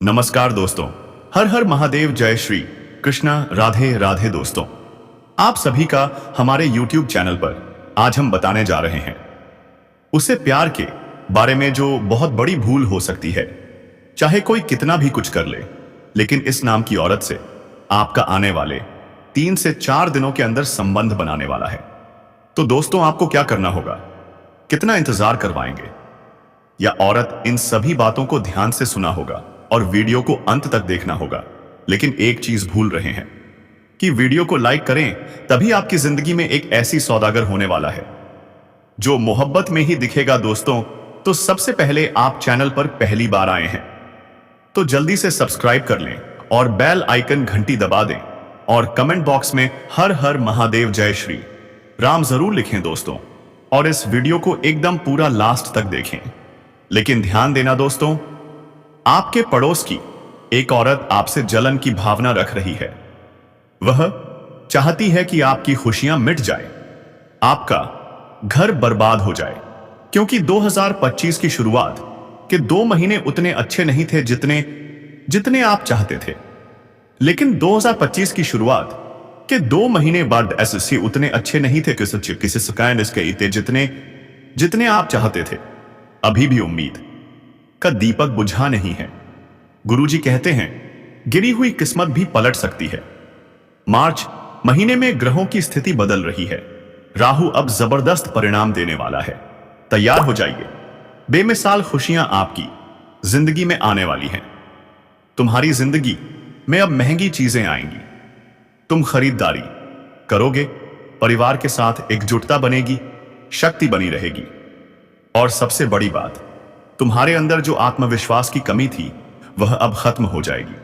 नमस्कार दोस्तों। हर हर महादेव, जय श्री कृष्णा, राधे राधे। दोस्तों, आप सभी का हमारे YouTube चैनल पर आज हम बताने जा रहे हैं उसे प्यार के बारे में जो बहुत बड़ी भूल हो सकती है। चाहे कोई कितना भी कुछ कर ले, लेकिन इस नाम की औरत से आपका आने वाले 3 से 4 दिनों के अंदर संबंध बनाने वाला है। तो दोस्तों, आपको क्या करना होगा? कितना इंतजार करवाएंगे? या औरत इन सभी बातों को ध्यान से सुना होगा और वीडियो को अंत तक देखना होगा। लेकिन एक चीज भूल रहे हैं कि वीडियो को लाइक करें, तभी आपकी जिंदगी में एक ऐसी सौदागर होने वाला है जो मोहब्बत में ही दिखेगा। दोस्तों, तो सबसे पहले आप चैनल पर पहली बार आए हैं तो जल्दी से सब्सक्राइब कर लें और बेल आइकन घंटी दबा दें और कमेंट बॉक्स में हर हर महादेव, जय श्री राम जरूर लिखें दोस्तों। और इस वीडियो को एकदम पूरा लास्ट तक देखें। लेकिन ध्यान देना दोस्तों, आपके पड़ोस की एक औरत आपसे जलन की भावना रख रही है। वह चाहती है कि आपकी खुशियां मिट जाए, आपका घर बर्बाद हो जाए, क्योंकि 2025 की शुरुआत के 2 महीने उतने अच्छे नहीं थे जितने आप चाहते थे। लेकिन 2025 की शुरुआत के 2 महीने बाद ऐसे उतने अच्छे नहीं थे जितने आप चाहते थे। अभी भी उम्मीद का दीपक बुझा नहीं है। गुरुजी कहते हैं, गिरी हुई किस्मत भी पलट सकती है। मार्च महीने में ग्रहों की स्थिति बदल रही है। राहु अब जबरदस्त परिणाम देने वाला है। तैयार हो जाइए, बेमिसाल खुशियां आपकी जिंदगी में आने वाली हैं। तुम्हारी जिंदगी में अब महंगी चीजें आएंगी। तुम खरीदारी करोगे, परिवार के साथ एकजुटता बनेगी, शक्ति बनी रहेगी। और सबसे बड़ी बात, तुम्हारे अंदर जो आत्मविश्वास की कमी थी वह अब खत्म हो जाएगी।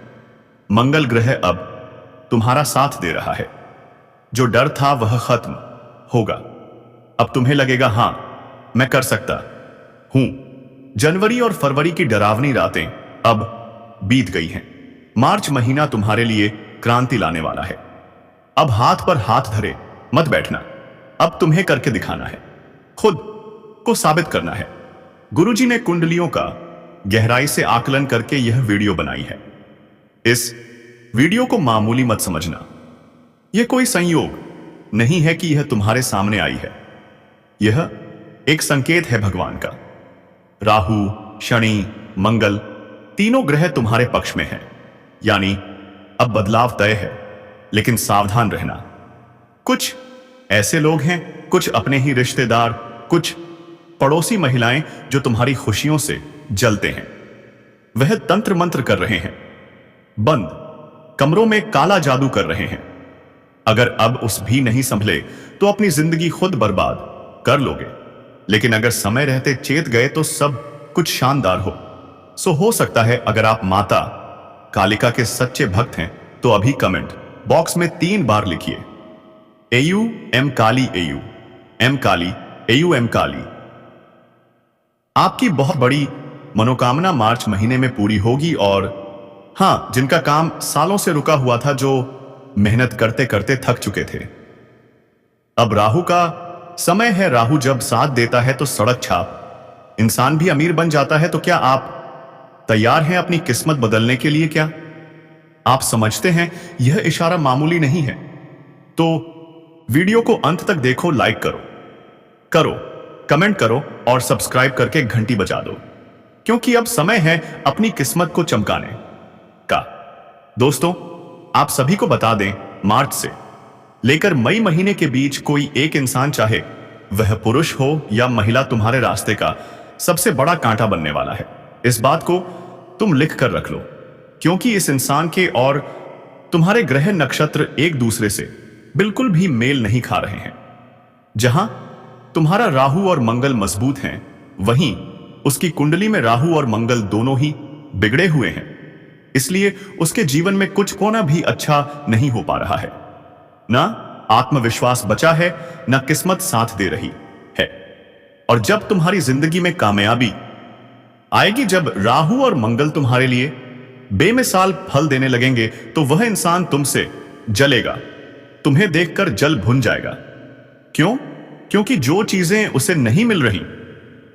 मंगल ग्रह अब तुम्हारा साथ दे रहा है। जो डर था वह खत्म होगा। अब तुम्हें लगेगा, हां, मैं कर सकता हूं। जनवरी और फरवरी की डरावनी रातें अब बीत गई हैं। मार्च महीना तुम्हारे लिए क्रांति लाने वाला है। अब हाथ पर हाथ धरे मत बैठना। अब तुम्हें करके दिखाना है, खुद को साबित करना है। गुरुजी ने कुंडलियों का गहराई से आकलन करके यह वीडियो बनाई है। इस वीडियो को मामूली मत समझना। यह कोई संयोग नहीं है कि यह तुम्हारे सामने आई है। यह एक संकेत है भगवान का। राहु, शनि, मंगल तीनों ग्रह तुम्हारे पक्ष में हैं। यानी अब बदलाव तय है। लेकिन सावधान रहना। कुछ ऐसे लोग हैं, कुछ अपने ही रिश्तेदार, कुछ पड़ोसी महिलाएं जो तुम्हारी खुशियों से जलते हैं। वह तंत्र मंत्र कर रहे हैं, बंद कमरों में काला जादू कर रहे हैं। अगर अब उस भी नहीं संभले तो अपनी जिंदगी खुद बर्बाद कर लोगे। लेकिन अगर समय रहते चेत गए तो सब कुछ शानदार हो। हो सकता है अगर आप माता कालिका के सच्चे भक्त हैं तो अभी कमेंट बॉक्स में 3 बार लिखिए, एयू एम काली, एयू एम काली, एयू एम काली। आपकी बहुत बड़ी मनोकामना मार्च महीने में पूरी होगी। और हां, जिनका काम सालों से रुका हुआ था, जो मेहनत करते करते थक चुके थे, अब राहु का समय है। राहु जब साथ देता है तो सड़क छाप इंसान भी अमीर बन जाता है। तो क्या आप तैयार हैं अपनी किस्मत बदलने के लिए? क्या आप समझते हैं यह इशारा मामूली नहीं है? तो वीडियो को अंत तक देखो, लाइक करो, कमेंट करो और सब्सक्राइब करके घंटी बजा दो, क्योंकि अब समय है अपनी किस्मत को चमकाने का। दोस्तों, आप सभी को बता दें, मार्च से लेकर मई महीने के बीच कोई एक इंसान, चाहे वह पुरुष हो या महिला, तुम्हारे रास्ते का सबसे बड़ा कांटा बनने वाला है। इस बात को तुम लिख कर रख लो, क्योंकि इस इंसान के और तुम्हारे ग्रह नक्षत्र एक दूसरे से बिल्कुल भी मेल नहीं खा रहे हैं। जहां तुम्हारा राहु और मंगल मजबूत हैं, वहीं उसकी कुंडली में राहु और मंगल दोनों ही बिगड़े हुए हैं। इसलिए उसके जीवन में कुछ कोना भी अच्छा नहीं हो पा रहा है। ना आत्मविश्वास बचा है, ना किस्मत साथ दे रही है। और जब तुम्हारी जिंदगी में कामयाबी आएगी, जब राहु और मंगल तुम्हारे लिए बेमिसाल फल देने लगेंगे, तो वह इंसान तुमसे जलेगा, तुम्हें देखकर जल भुन जाएगा। क्यों? क्योंकि जो चीजें उसे नहीं मिल रही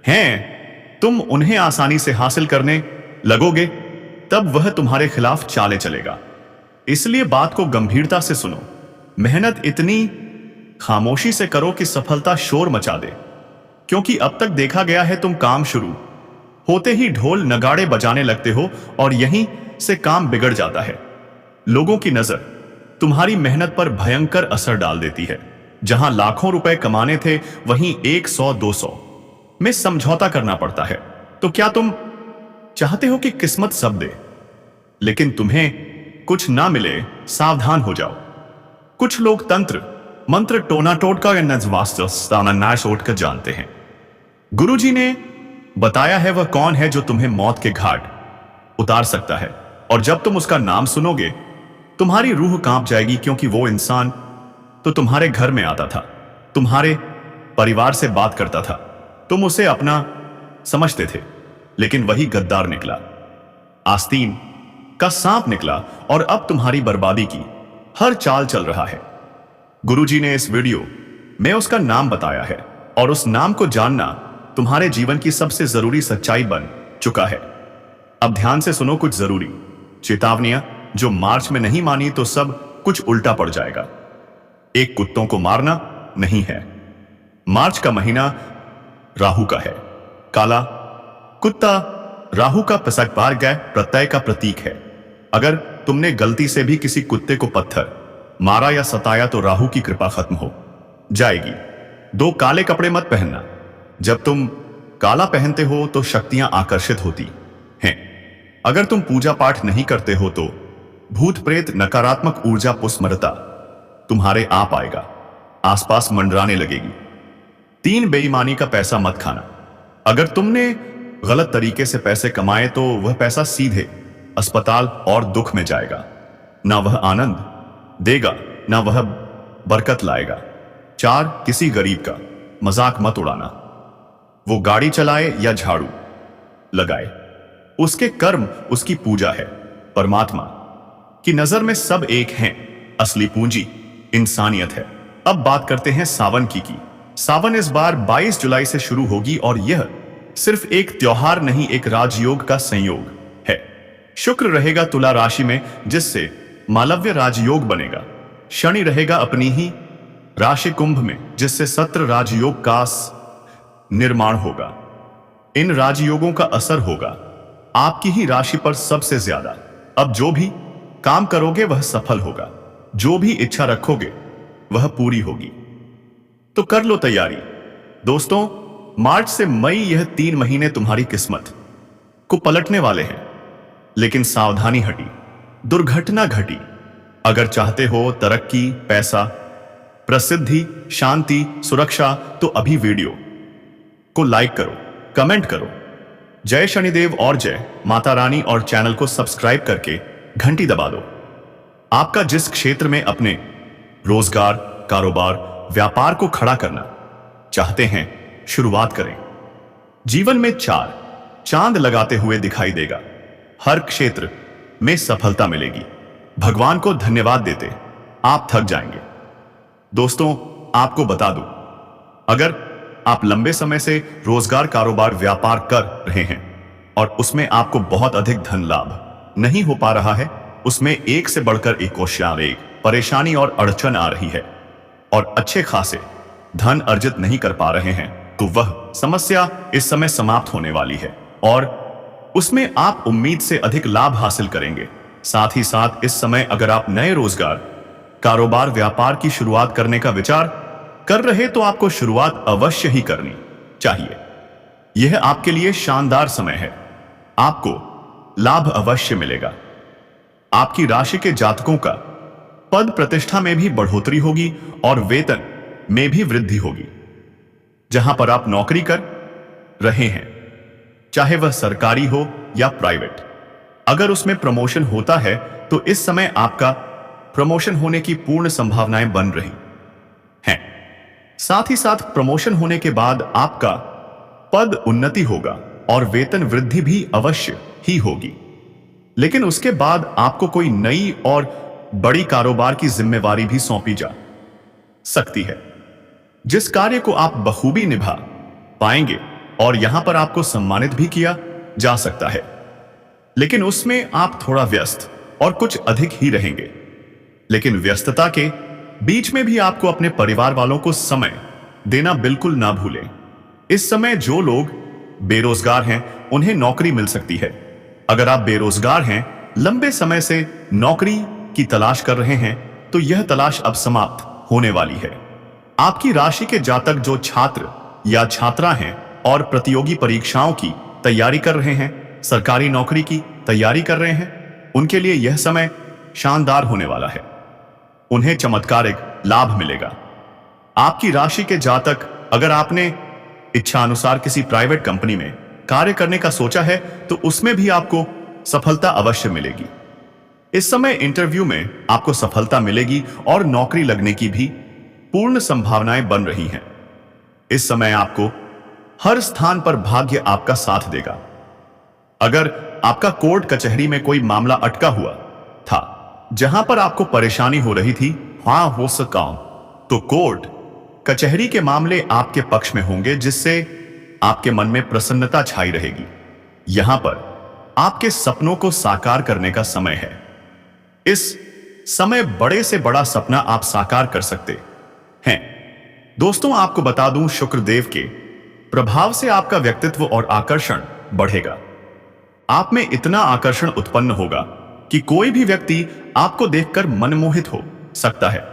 हैं, तुम उन्हें आसानी से हासिल करने लगोगे। तब वह तुम्हारे खिलाफ चाले चलेगा। इसलिए बात को गंभीरता से सुनो। मेहनत इतनी खामोशी से करो कि सफलता शोर मचा दे, क्योंकि अब तक देखा गया है तुम काम शुरू होते ही ढोल नगाड़े बजाने लगते हो और यहीं से काम बिगड़ जाता है। लोगों की नजर तुम्हारी मेहनत पर भयंकर असर डाल देती है। जहां लाखों रुपए कमाने थे वहीं 100-200 में समझौता करना पड़ता है। तो क्या तुम चाहते हो कि किस्मत सब दे लेकिन तुम्हें कुछ ना मिले? सावधान हो जाओ। कुछ लोग तंत्र मंत्र टोना टोटका कर जानते हैं। गुरुजी ने बताया है वह कौन है जो तुम्हें मौत के घाट उतार सकता है, और जब तुम उसका नाम सुनोगे तुम्हारी रूह कांप जाएगी, क्योंकि वो इंसान तो तुम्हारे घर में आता था, तुम्हारे परिवार से बात करता था, तुम उसे अपना समझते थे, लेकिन वही गद्दार निकला, आस्तीन का सांप निकला और अब तुम्हारी बर्बादी की हर चाल चल रहा है। गुरुजी ने इस वीडियो में उसका नाम बताया है, और उस नाम को जानना तुम्हारे जीवन की सबसे जरूरी सच्चाई बन चुका है। अब ध्यान से सुनो कुछ जरूरी चेतावनियां, जो मार्च में नहीं मानी तो सब कुछ उल्टा पड़ जाएगा। एक, कुत्तों को मारना नहीं है। मार्च का महीना राहु का है। काला कुत्ता राहु का पसकबार गए प्रत्यय का प्रतीक है। अगर तुमने गलती से भी किसी कुत्ते को पत्थर मारा या सताया तो राहु की कृपा खत्म हो जाएगी। 2, काले कपड़े मत पहनना। जब तुम काला पहनते हो तो शक्तियां आकर्षित होती हैं। अगर तुम पूजा पाठ नहीं करते हो तो भूत प्रेत नकारात्मक ऊर्जा पुस्मरता तुम्हारे आप आएगा, आसपास मंडराने लगेगी। 3, बेईमानी का पैसा मत खाना। अगर तुमने गलत तरीके से पैसे कमाए तो वह पैसा सीधे अस्पताल और दुख में जाएगा। ना वह आनंद देगा, ना वह बरकत लाएगा। 4, किसी गरीब का मजाक मत उड़ाना। वो गाड़ी चलाए या झाड़ू लगाए, उसके कर्म उसकी पूजा है। परमात्मा की नजर में सब एक हैं। असली पूंजी इंसानियत है। अब बात करते हैं सावन की। सावन इस बार 22 जुलाई से शुरू होगी, और यह सिर्फ एक त्योहार नहीं, एक राजयोग का संयोग है। शुक्र रहेगा तुला राशि में, जिससे मालव्य राजयोग बनेगा। शनि रहेगा अपनी ही राशि कुंभ में, जिससे सत्र राजयोग का निर्माण होगा। इन राजयोगों का असर होगा आपकी ही राशि पर सबसे ज्यादा। अब जो भी काम करोगे वह सफल होगा, जो भी इच्छा रखोगे वह पूरी होगी। तो कर लो तैयारी दोस्तों। मार्च से मई, यह 3 महीने तुम्हारी किस्मत को पलटने वाले हैं। लेकिन सावधानी हटी, दुर्घटना घटी। अगर चाहते हो तरक्की, पैसा, प्रसिद्धि, शांति, सुरक्षा, तो अभी वीडियो को लाइक करो, कमेंट करो। जय शनिदेव और जय माता रानी, और चैनल को सब्सक्राइब करके घंटी दबा दो। आपका जिस क्षेत्र में अपने रोजगार, कारोबार, व्यापार को खड़ा करना चाहते हैं, शुरुआत करें। जीवन में 4 चांद लगाते हुए दिखाई देगा। हर क्षेत्र में सफलता मिलेगी। भगवान को धन्यवाद देते आप थक जाएंगे। दोस्तों, आपको बता दूं, अगर आप लंबे समय से रोजगार, कारोबार, व्यापार कर रहे हैं और उसमें आपको बहुत अधिक धन लाभ नहीं हो पा रहा है, उसमें एक से बढ़कर एक क्वेश्चन, एक परेशानी और अड़चन आ रही है, और अच्छे खासे धन अर्जित नहीं कर पा रहे हैं, तो वह समस्या इस समय समाप्त होने वाली है और उसमें आप उम्मीद से अधिक लाभ हासिल करेंगे। साथ ही साथ इस समय अगर आप नए रोजगार, कारोबार, व्यापार की शुरुआत करने का विचार कर रहे, तो आपको शुरुआत अवश्य ही करनी चाहिए। यह आपके लिए शानदार समय है। आपको लाभ अवश्य मिलेगा। आपकी राशि के जातकों का पद प्रतिष्ठा में भी बढ़ोतरी होगी और वेतन में भी वृद्धि होगी। जहां पर आप नौकरी कर रहे हैं, चाहे वह सरकारी हो या प्राइवेट, अगर उसमें प्रमोशन होता है तो इस समय आपका प्रमोशन होने की पूर्ण संभावनाएं बन रही हैं। साथ ही साथ प्रमोशन होने के बाद आपका पद उन्नति होगा और वेतन वृद्धि भी अवश्य ही होगी। लेकिन उसके बाद आपको कोई नई और बड़ी कारोबार की जिम्मेवारी भी सौंपी जा सकती है, जिस कार्य को आप बखूबी निभा पाएंगे और यहां पर आपको सम्मानित भी किया जा सकता है। लेकिन उसमें आप थोड़ा व्यस्त और कुछ अधिक ही रहेंगे। लेकिन व्यस्तता के बीच में भी आपको अपने परिवार वालों को समय देना बिल्कुल ना भूलें। इस समय जो लोग बेरोजगार हैं उन्हें नौकरी मिल सकती है। अगर आप बेरोजगार हैं, लंबे समय से नौकरी की तलाश कर रहे हैं, तो यह तलाश अब समाप्त होने वाली है। आपकी राशि के जातक जो छात्र या छात्रा हैं और प्रतियोगी परीक्षाओं की तैयारी कर रहे हैं, सरकारी नौकरी की तैयारी कर रहे हैं, उनके लिए यह समय शानदार होने वाला है। उन्हें चमत्कारिक लाभ मिलेगा। आपकी राशि के जातक, अगर आपने इच्छा अनुसार किसी प्राइवेट कंपनी में कार्य करने का सोचा है, तो उसमें भी आपको सफलता अवश्य मिलेगी। इस समय इंटरव्यू में आपको सफलता मिलेगी और नौकरी लगने की भी पूर्ण संभावनाएं बन रही हैं। इस समय आपको हर स्थान पर भाग्य आपका साथ देगा। अगर आपका कोर्ट कचहरी में कोई मामला अटका हुआ था, जहां पर आपको परेशानी हो रही थी, हां हो सका, तो कोर्ट कचहरी के मामले आपके पक्ष में होंगे, जिससे आपके मन में प्रसन्नता छाई रहेगी। यहां पर आपके सपनों को साकार करने का समय है। इस समय बड़े से बड़ा सपना आप साकार कर सकते हैं। दोस्तों, आपको बता दूं, शुक्रदेव के प्रभाव से आपका व्यक्तित्व और आकर्षण बढ़ेगा। आप में इतना आकर्षण उत्पन्न होगा कि कोई भी व्यक्ति आपको देखकर मनमोहित हो सकता है,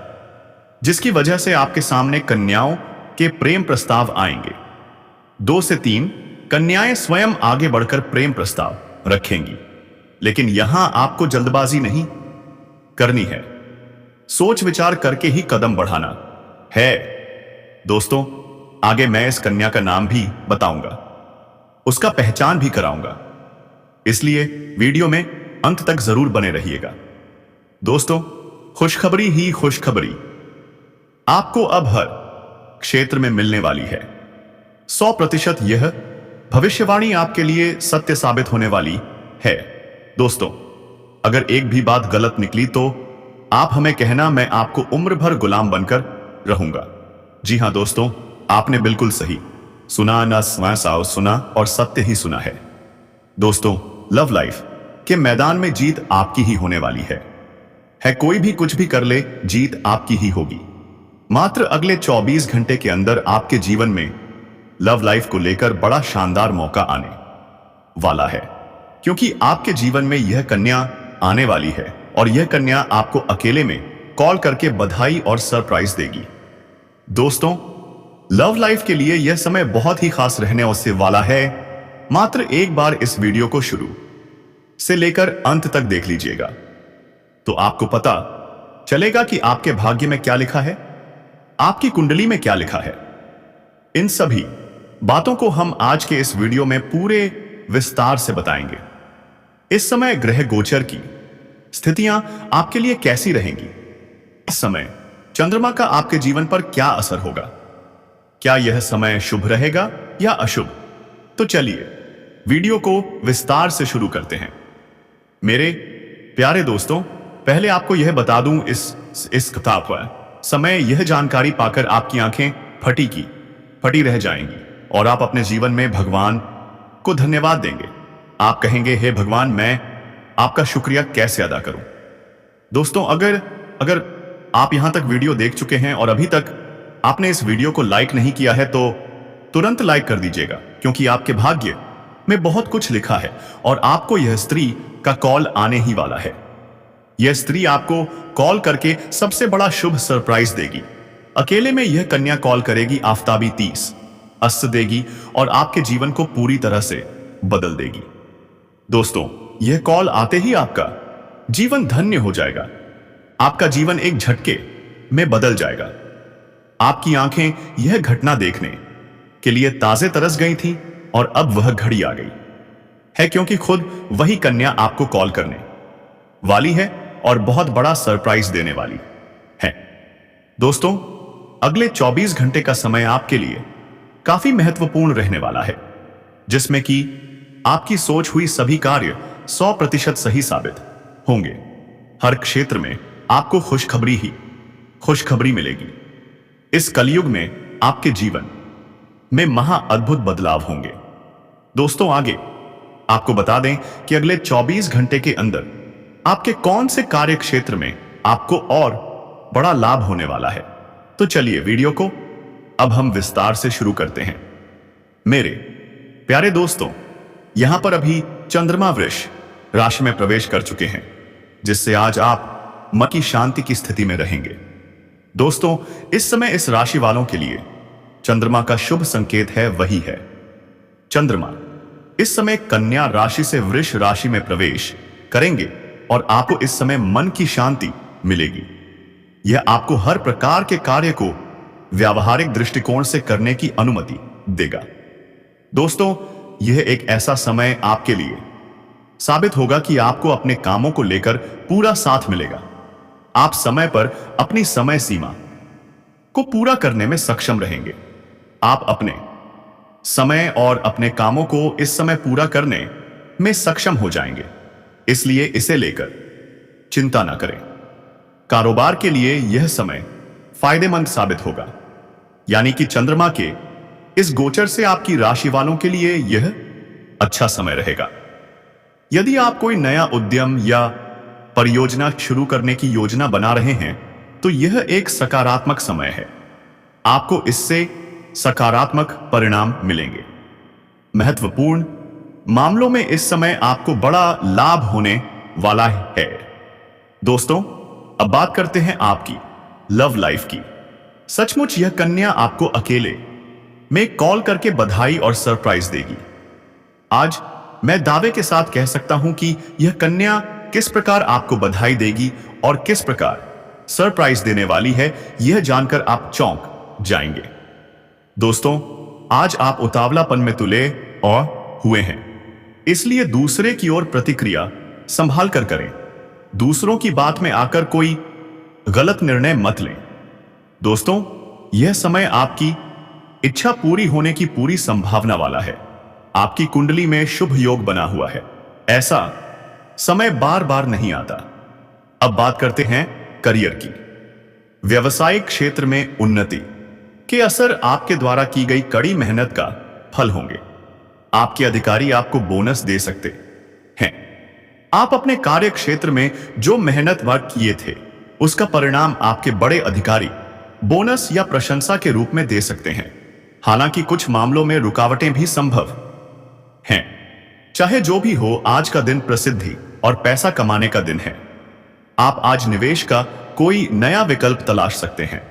जिसकी वजह से आपके सामने कन्याओं के प्रेम प्रस्ताव आएंगे। 2 से 3 कन्याएं स्वयं आगे बढ़कर प्रेम प्रस्ताव रखेंगी। लेकिन यहां आपको जल्दबाजी नहीं करनी है, सोच विचार करके ही कदम बढ़ाना है। दोस्तों, आगे मैं इस कन्या का नाम भी बताऊंगा, उसका पहचान भी कराऊंगा, इसलिए वीडियो में अंत तक जरूर बने रहिएगा। दोस्तों, खुशखबरी ही खुशखबरी आपको अब हर क्षेत्र में मिलने वाली है। 100% यह भविष्यवाणी आपके लिए सत्य साबित होने वाली है। दोस्तों, अगर एक भी बात गलत निकली तो आप हमें कहना, मैं आपको उम्र भर गुलाम बनकर रहूंगा। जी हां दोस्तों, आपने बिल्कुल सही सुना, ना साव सुना और सत्य ही सुना है। दोस्तों, लव लाइफ के मैदान में जीत आपकी ही होने वाली है। कोई भी कुछ भी कर ले, जीत आपकी ही होगी। मात्र अगले 24 घंटे के अंदर आपके जीवन में लव लाइफ को लेकर बड़ा शानदार मौका आने वाला है, क्योंकि आपके जीवन में यह कन्या आने वाली है और यह कन्या आपको अकेले में कॉल करके बधाई और सरप्राइज देगी। दोस्तों, लव लाइफ के लिए यह समय बहुत ही खास रहने से वाला है। मात्र एक बार इस वीडियो को शुरू से लेकर अंत तक देख लीजिएगा, तो आपको पता चलेगा कि आपके भाग्य में क्या लिखा है, आपकी कुंडली में क्या लिखा है। इन सभी बातों को हम आज के इस वीडियो में पूरे विस्तार से बताएंगे। इस समय ग्रह गोचर की स्थितियां आपके लिए कैसी रहेंगी, इस समय चंद्रमा का आपके जीवन पर क्या असर होगा, क्या यह समय शुभ रहेगा या अशुभ। तो चलिए वीडियो को विस्तार से शुरू करते हैं। मेरे प्यारे दोस्तों, पहले आपको यह बता दूं, इस किताब पर समय यह जानकारी पाकर आपकी आंखें फटी रह जाएंगी और आप अपने जीवन में भगवान को धन्यवाद देंगे। आप कहेंगे, हे भगवान, मैं आपका शुक्रिया कैसे अदा करूं। दोस्तों, अगर आप यहां तक वीडियो देख चुके हैं और अभी तक आपने इस वीडियो को लाइक नहीं किया है, तो तुरंत लाइक कर दीजिएगा, क्योंकि आपके भाग्य में बहुत कुछ लिखा है और आपको यह स्त्री का कॉल आने ही वाला है। यह स्त्री आपको कॉल करके सबसे बड़ा शुभ सरप्राइज देगी। अकेले में यह कन्या कॉल करेगी, आफताबी 30 अस्त्र देगी और आपके जीवन को पूरी तरह से बदल देगी। दोस्तों, यह कॉल आते ही आपका जीवन धन्य हो जाएगा। आपका जीवन एक झटके में बदल जाएगा। आपकी आंखें यह घटना देखने के लिए ताजे तरस गई थी और अब वह घड़ी आ गई है, क्योंकि खुद वही कन्या आपको कॉल करने वाली है और बहुत बड़ा सरप्राइज देने वाली है। दोस्तों, अगले 24 घंटे का समय आपके लिए काफी महत्वपूर्ण रहने वाला है, जिसमें कि आपकी सोच हुई सभी कार्य 100% सही साबित होंगे। हर क्षेत्र में आपको खुशखबरी मिलेगी। इस कलयुग में आपके जीवन में महा अद्भुत बदलाव होंगे। दोस्तों, आगे आपको बता दें कि अगले 24 घंटे के अंदर आपके कौन से कार्य क्षेत्र में आपको और बड़ा लाभ होने वाला है। तो चलिए वीडियो को अब हम विस्तार से शुरू करते हैं। मेरे प्यारे दोस्तों, यहां पर अभी चंद्रमा वृष राशि में प्रवेश कर चुके हैं, जिससे आज आप मन की शांति की स्थिति में रहेंगे। दोस्तों, इस समय इस राशि वालों के लिए चंद्रमा का शुभ संकेत है, वही है चंद्रमा इस समय कन्या राशि से वृष राशि में प्रवेश करेंगे और आपको इस समय मन की शांति मिलेगी। यह आपको हर प्रकार के कार्य को व्यावहारिक दृष्टिकोण से करने की अनुमति देगा। दोस्तों, यह एक ऐसा समय आपके लिए साबित होगा कि आपको अपने कामों को लेकर पूरा साथ मिलेगा। आप समय पर अपनी समय सीमा को पूरा करने में सक्षम रहेंगे। आप अपने समय और अपने कामों को इस समय पूरा करने में सक्षम हो जाएंगे, इसलिए इसे लेकर चिंता ना करें। कारोबार के लिए यह समय फायदेमंद साबित होगा, यानी कि चंद्रमा के इस गोचर से आपकी राशि वालों के लिए यह अच्छा समय रहेगा। यदि आप कोई नया उद्यम या परियोजना शुरू करने की योजना बना रहे हैं तो यह एक सकारात्मक समय है। आपको इससे सकारात्मक परिणाम मिलेंगे। महत्वपूर्ण मामलों में इस समय आपको बड़ा लाभ होने वाला है। दोस्तों, अब बात करते हैं आपकी लव लाइफ की। सचमुच यह कन्या आपको अकेले में कॉल करके बधाई और सरप्राइज देगी। आज मैं दावे के साथ कह सकता हूं कि यह कन्या किस प्रकार आपको बधाई देगी और किस प्रकार सरप्राइज देने वाली है, यह जानकर आप चौंक जाएंगे। दोस्तों, आज आप उतावलापन में तुले और हुए हैं, इसलिए दूसरे की ओर प्रतिक्रिया संभाल कर करें। दूसरों की बात में आकर कोई गलत निर्णय मत लें। दोस्तों, यह समय आपकी इच्छा पूरी होने की पूरी संभावना वाला है। आपकी कुंडली में शुभ योग बना हुआ है। ऐसा समय बार बार नहीं आता। अब बात करते हैं करियर की। व्यवसायिक क्षेत्र में उन्नति के असर आपके द्वारा की गई कड़ी मेहनत का फल होंगे। आपके अधिकारी आपको बोनस दे सकते हैं। आप अपने कार्य क्षेत्र में जो मेहनत वर्क किए थे उसका परिणाम आपके बड़े अधिकारी बोनस या प्रशंसा के रूप में दे सकते हैं। हालांकि कुछ मामलों में रुकावटें भी संभव हैं। चाहे जो भी हो, आज का दिन प्रसिद्धि और पैसा कमाने का दिन है। आप आज निवेश का कोई नया विकल्प तलाश सकते हैं।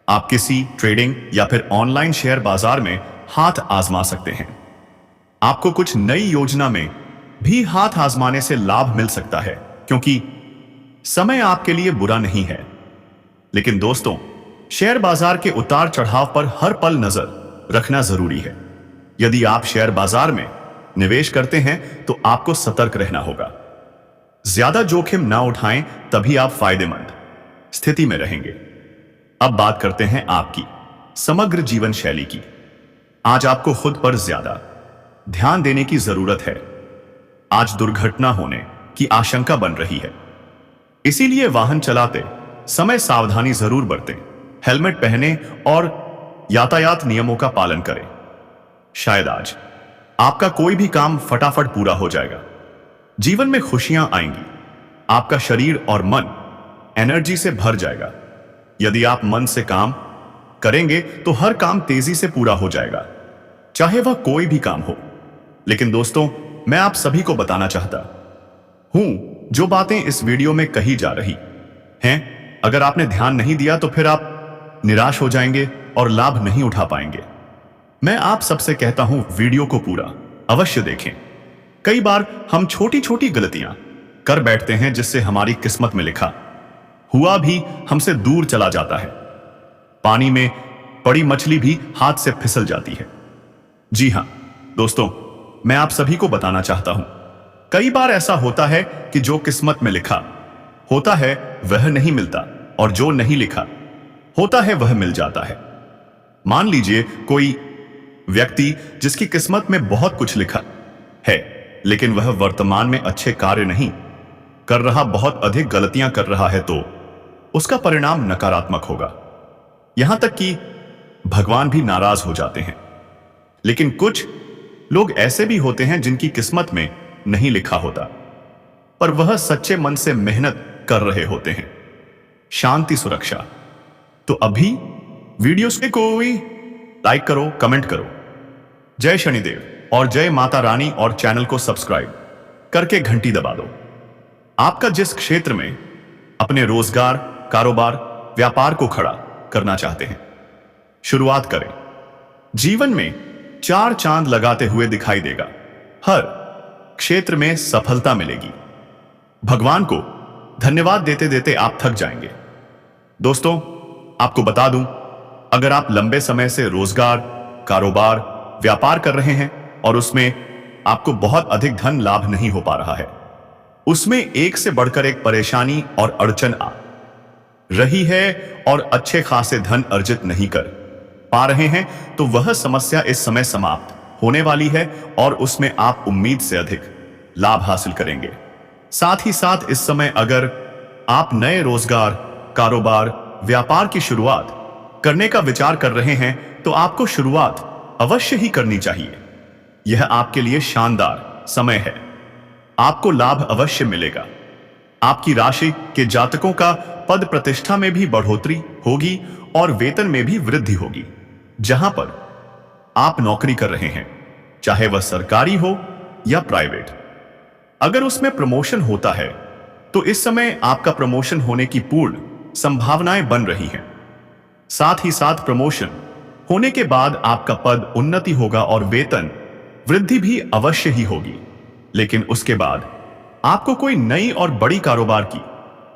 आप किसी ट्रेडिंग या फिर ऑनलाइन शेयर बाजार में हाथ आजमा सकते हैं। आपको कुछ नई योजना में भी हाथ आजमाने से लाभ मिल सकता है, क्योंकि समय आपके लिए बुरा नहीं है। लेकिन दोस्तों, शेयर बाजार के उतार चढ़ाव पर हर पल नजर रखना जरूरी है। यदि आप शेयर बाजार में निवेश करते हैं तो आपको सतर्क रहना होगा। ज्यादा जोखिम ना उठाएं, तभी आप फायदेमंद स्थिति में रहेंगे। अब बात करते हैं आपकी समग्र जीवन शैली की। आज आपको खुद पर ज्यादा ध्यान देने की जरूरत है। आज दुर्घटना होने की आशंका बन रही है, इसीलिए वाहन चलाते समय सावधानी जरूर बरतें। हेलमेट पहने और यातायात नियमों का पालन करें। शायद आज आपका कोई भी काम फटाफट पूरा हो जाएगा। जीवन में खुशियां आएंगी। आपका शरीर और मन एनर्जी से भर जाएगा। यदि आप मन से काम करेंगे तो हर काम तेजी से पूरा हो जाएगा, चाहे वह कोई भी काम हो। लेकिन दोस्तों, मैं आप सभी को बताना चाहता हूं, जो बातें इस वीडियो में कही जा रही हैं, अगर आपने ध्यान नहीं दिया तो फिर आप निराश हो जाएंगे और लाभ नहीं उठा पाएंगे। मैं आप सबसे कहता हूं, वीडियो को पूरा अवश्य देखें। कई बार हम छोटी छोटी गलतियां कर बैठते हैं, जिससे हमारी किस्मत में लिखा हुआ भी हमसे दूर चला जाता है। पानी में पड़ी मछली भी हाथ से फिसल जाती है। जी हां दोस्तों, मैं आप सभी को बताना चाहता हूं, कई बार ऐसा होता है कि जो किस्मत में लिखा होता है वह नहीं मिलता, और जो नहीं लिखा होता है वह मिल जाता है। मान लीजिए कोई व्यक्ति जिसकी किस्मत में बहुत कुछ लिखा है, लेकिन वह वर्तमान में अच्छे कार्य नहीं कर रहा, बहुत अधिक गलतियां कर रहा है, तो उसका परिणाम नकारात्मक होगा। यहां तक कि भगवान भी नाराज हो जाते हैं। लेकिन कुछ लोग ऐसे भी होते हैं जिनकी किस्मत में नहीं लिखा होता, पर वह सच्चे मन से मेहनत कर रहे होते हैं। शांति सुरक्षा। तो अभी वीडियोस के कोई लाइक करो, कमेंट करो। जय शनिदेव और जय माता रानी, और चैनल को सब्सक्राइब करके घंटी दबा दो। आपका जिस क्षेत्र में अपने रोजगार, कारोबार, व्यापार को खड़ा करना चाहते हैं, शुरुआत करें। जीवन में 4 चांद लगाते हुए दिखाई देगा। हर क्षेत्र में सफलता मिलेगी। भगवान को धन्यवाद देते देते आप थक जाएंगे। दोस्तों, आपको बता दूं, अगर आप लंबे समय से रोजगार, कारोबार, व्यापार कर रहे हैं और उसमें आपको बहुत अधिक धन लाभ नहीं हो पा रहा है, उसमें एक से बढ़कर एक परेशानी और अड़चन आ रही है और अच्छे खासे धन अर्जित नहीं कर पा रहे हैं, तो वह समस्या इस समय समाप्त होने वाली है और उसमें आप उम्मीद से अधिक लाभ हासिल करेंगे। साथ ही साथ इस समय अगर आप नए रोजगार, कारोबार, व्यापार की शुरुआत करने का विचार कर रहे हैं, तो आपको शुरुआत अवश्य ही करनी चाहिए। यह आपके लिए शानदार समय है। आपको लाभ अवश्य मिलेगा। आपकी राशि के जातकों का पद प्रतिष्ठा में भी बढ़ोतरी होगी और वेतन में भी वृद्धि होगी। जहां पर आप नौकरी कर रहे हैं, चाहे वह सरकारी हो या प्राइवेट, अगर उसमें प्रमोशन होता है तो इस समय आपका प्रमोशन होने की पूर्ण संभावनाएं बन रही हैं। साथ ही साथ प्रमोशन होने के बाद आपका पद उन्नति होगा और वेतन वृद्धि भी अवश्य ही होगी। लेकिन उसके बाद आपको कोई नई और बड़ी कारोबार की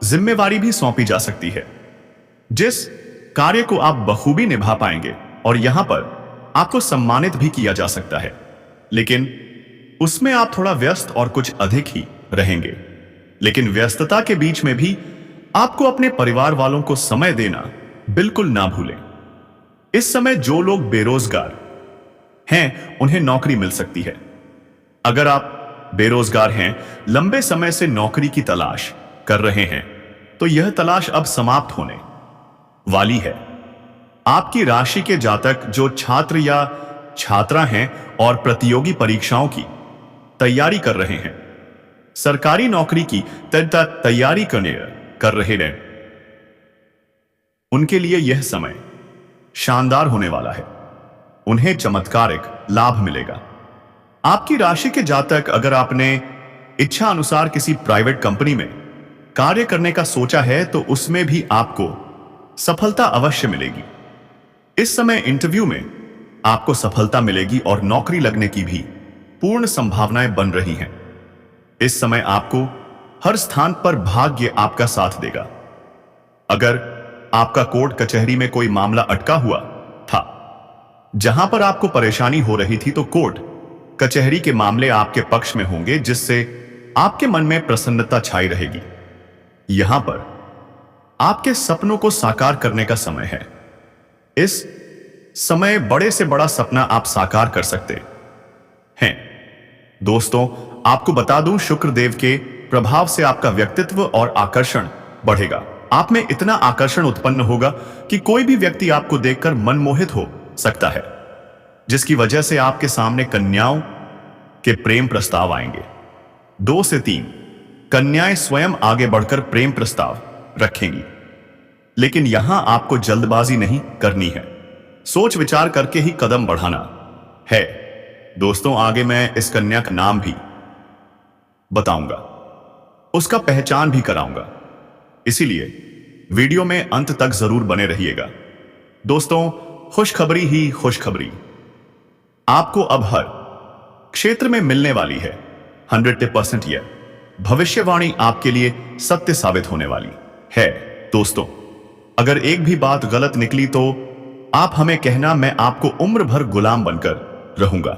जिम्मेवारी भी सौंपी जा सकती है, जिस कार्य को आप बखूबी निभा पाएंगे और यहां पर आपको सम्मानित भी किया जा सकता है। लेकिन उसमें आप थोड़ा व्यस्त और कुछ अधिक ही रहेंगे। लेकिन व्यस्तता के बीच में भी आपको अपने परिवार वालों को समय देना बिल्कुल ना भूलें। इस समय जो लोग बेरोजगार हैं, उन्हें नौकरी मिल सकती है। अगर आप बेरोजगार हैं, लंबे समय से नौकरी की तलाश कर रहे हैं, तो यह तलाश अब समाप्त होने वाली है। आपकी राशि के जातक जो छात्र या छात्रा हैं और प्रतियोगी परीक्षाओं की तैयारी कर रहे हैं, सरकारी नौकरी की तैयारी कर रहे हैं, उनके लिए यह समय शानदार होने वाला है। उन्हें चमत्कारिक लाभ मिलेगा। आपकी राशि के जातक अगर आपने इच्छा अनुसार किसी प्राइवेट कंपनी में कार्य करने का सोचा है, तो उसमें भी आपको सफलता अवश्य मिलेगी। इस समय इंटरव्यू में आपको सफलता मिलेगी और नौकरी लगने की भी पूर्ण संभावनाएं बन रही हैं। इस समय आपको हर स्थान पर भाग्य आपका साथ देगा। अगर आपका कोर्ट कचहरी में कोई मामला अटका हुआ था, जहां पर आपको परेशानी हो रही थी, तो कोर्ट कचहरी के मामले आपके पक्ष में होंगे, जिससे आपके मन में प्रसन्नता छाई रहेगी। यहां पर आपके सपनों को साकार करने का समय है। इस समय बड़े से बड़ा सपना आप साकार कर सकते हैं। दोस्तों, आपको बता दूं, शुक्र देव के प्रभाव से आपका व्यक्तित्व और आकर्षण बढ़ेगा। आप में इतना आकर्षण उत्पन्न होगा कि कोई भी व्यक्ति आपको देखकर मनमोहित हो सकता है, जिसकी वजह से आपके सामने कन्याओं के प्रेम प्रस्ताव आएंगे। 2 से 3 कन्याएं स्वयं आगे बढ़कर प्रेम प्रस्ताव रखेंगी। लेकिन यहां आपको जल्दबाजी नहीं करनी है, सोच विचार करके ही कदम बढ़ाना है। दोस्तों, आगे मैं इस कन्या का नाम भी बताऊंगा, उसका पहचान भी कराऊंगा, इसीलिए वीडियो में अंत तक जरूर बने रहिएगा। दोस्तों, खुशखबरी ही खुशखबरी आपको अब हर क्षेत्र में मिलने वाली है। 100% यह भविष्यवाणी आपके लिए सत्य साबित होने वाली है। दोस्तों, अगर एक भी बात गलत निकली तो आप हमें कहना, मैं आपको उम्र भर गुलाम बनकर रहूंगा।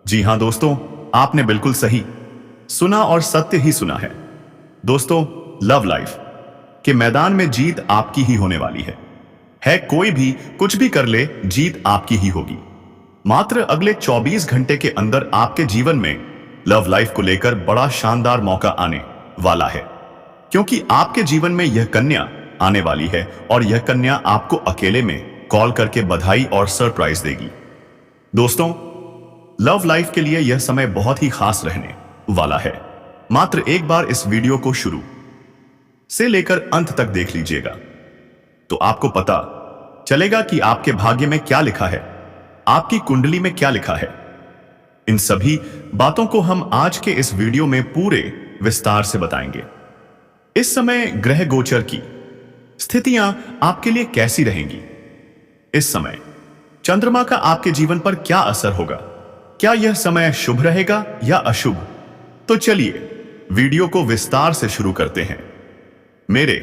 जी हां दोस्तों, आपने बिल्कुल सही सुना और सत्य ही सुना है। दोस्तों, लव लाइफ के मैदान में जीत आपकी ही होने वाली है। कोई भी कुछ भी कर ले, जीत आपकी ही होगी। मात्र अगले 24 घंटे के अंदर आपके जीवन में लव लाइफ को लेकर बड़ा शानदार मौका आने वाला है, क्योंकि आपके जीवन में यह कन्या आने वाली है और यह कन्या आपको अकेले में कॉल करके बधाई और सरप्राइज देगी। दोस्तों, लव लाइफ के लिए यह समय बहुत ही खास रहने वाला है। मात्र एक बार इस वीडियो को शुरू से लेकर अंत तक देख लीजिएगा तो आपको पता चलेगा कि आपके भाग्य में क्या लिखा है, आपकी कुंडली में क्या लिखा है। इन सभी बातों को हम आज के इस वीडियो में पूरे विस्तार से बताएंगे। इस समय ग्रह गोचर की स्थितियां आपके लिए कैसी रहेंगी, इस समय चंद्रमा का आपके जीवन पर क्या असर होगा, क्या यह समय शुभ रहेगा या अशुभ। तो चलिए वीडियो को विस्तार से शुरू करते हैं। मेरे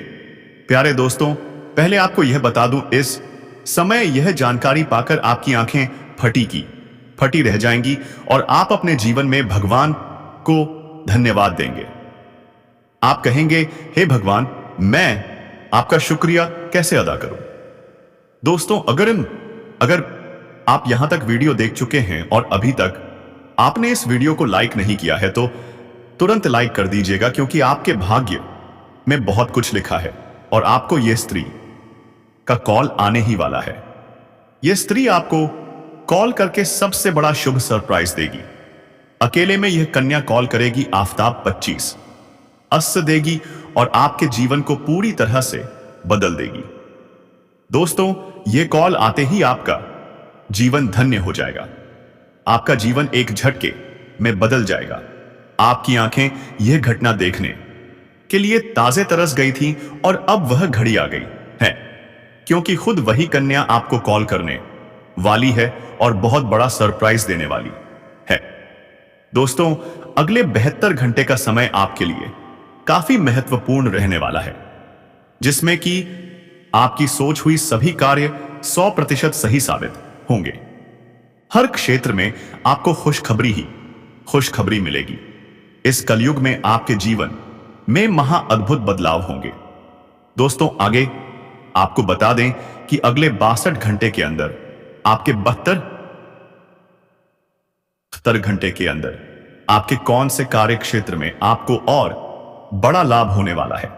प्यारे दोस्तों, पहले आपको यह बता दूं, इस समय यह जानकारी पाकर आपकी आंखें फटी रह जाएंगी और आप अपने जीवन में भगवान को धन्यवाद देंगे। आप कहेंगे, हे भगवान, मैं आपका शुक्रिया कैसे अदा करूं। दोस्तों, अगर आप यहां तक वीडियो देख चुके हैं और अभी तक आपने इस वीडियो को लाइक नहीं किया है तो तुरंत लाइक कर दीजिएगा, क्योंकि आपके भाग्य में बहुत कुछ लिखा है और आपको यह स्त्री का कॉल आने ही वाला है। यह स्त्री आपको कॉल करके सबसे बड़ा शुभ सरप्राइज देगी। अकेले में यह कन्या कॉल करेगी, आफ्ताब 25 अस्त्र देगी और आपके जीवन को पूरी तरह से बदल देगी। दोस्तों, यह कॉल आते ही आपका जीवन धन्य हो जाएगा। आपका जीवन एक झटके में बदल जाएगा। आपकी आंखें यह घटना देखने के लिए ताजे तरस गई थी और अब वह घड़ी आ गई है, क्योंकि खुद वही कन्या आपको कॉल करने वाली है और बहुत बड़ा सरप्राइज देने वाली है। दोस्तों, अगले 72 घंटे का समय आपके लिए काफी महत्वपूर्ण रहने वाला है, जिसमें कि आपकी सोच हुई सभी कार्य 100% सही साबित होंगे। हर क्षेत्र में आपको खुशखबरी मिलेगी। इस कलयुग में आपके जीवन में महा अद्भुत बदलाव होंगे। दोस्तों, आगे आपको बता दें कि अगले 62 घंटे के अंदर, आपके 72 घंटे के अंदर आपके कौन से कार्य क्षेत्र में आपको और बड़ा लाभ होने वाला है।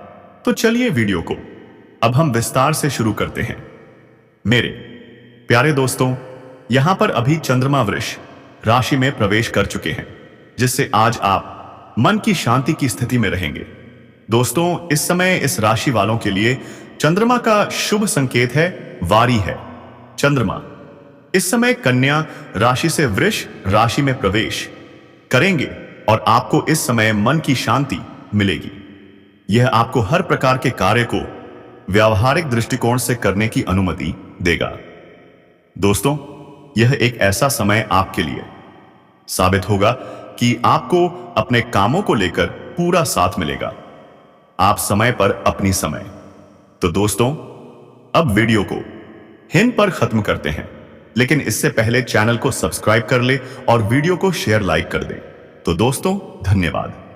तो चलिए वीडियो को अब हम विस्तार से शुरू करते हैं। मेरे प्यारे दोस्तों, यहां पर अभी चंद्रमा वृष राशि में प्रवेश कर चुके हैं, जिससे आज आप मन की शांति की स्थिति में रहेंगे। दोस्तों, इस समय इस राशि वालों के लिए चंद्रमा का शुभ संकेत है, वारी है। चंद्रमा इस समय कन्या राशि से वृष राशि में प्रवेश करेंगे और आपको इस समय मन की शांति मिलेगी। यह आपको हर प्रकार के कार्य को व्यावहारिक दृष्टिकोण से करने की अनुमति देगा। दोस्तों, यह एक ऐसा समय आपके लिए साबित होगा कि आपको अपने कामों को लेकर पूरा साथ मिलेगा। आप समय पर अपनी समय। तो दोस्तों, अब वीडियो को यहीं पर खत्म करते हैं, लेकिन इससे पहले चैनल को सब्सक्राइब कर ले और वीडियो को शेयर लाइक कर दे। तो दोस्तों, धन्यवाद।